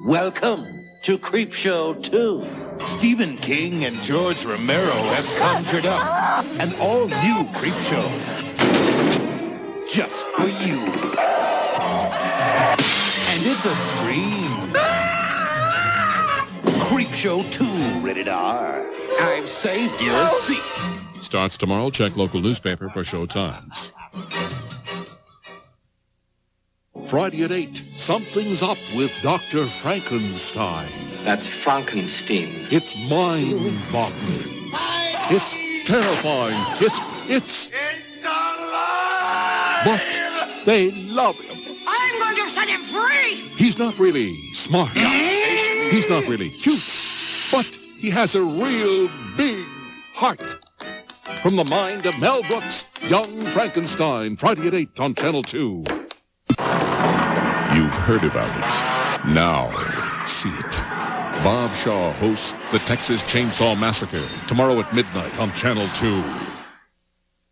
Welcome to Creepshow 2. Stephen King and George Romero have conjured up an all-new Creepshow. Just for you. And it's a scream. Creepshow 2, rated R. I've saved you a seat. Starts tomorrow. Check local newspaper for show times. Friday at 8, something's up with Dr. Frankenstein. That's Frankenstein. It's mind-boggling. It's terrifying. It's alive! But they love him. I'm going to set him free! He's not really smart. He's not really cute. But he has a real big heart. From the mind of Mel Brooks, Young Frankenstein, Friday at 8 on Channel 2. You've heard about it. Now, see it. Bob Shaw hosts the Texas Chainsaw Massacre tomorrow at midnight on Channel 2.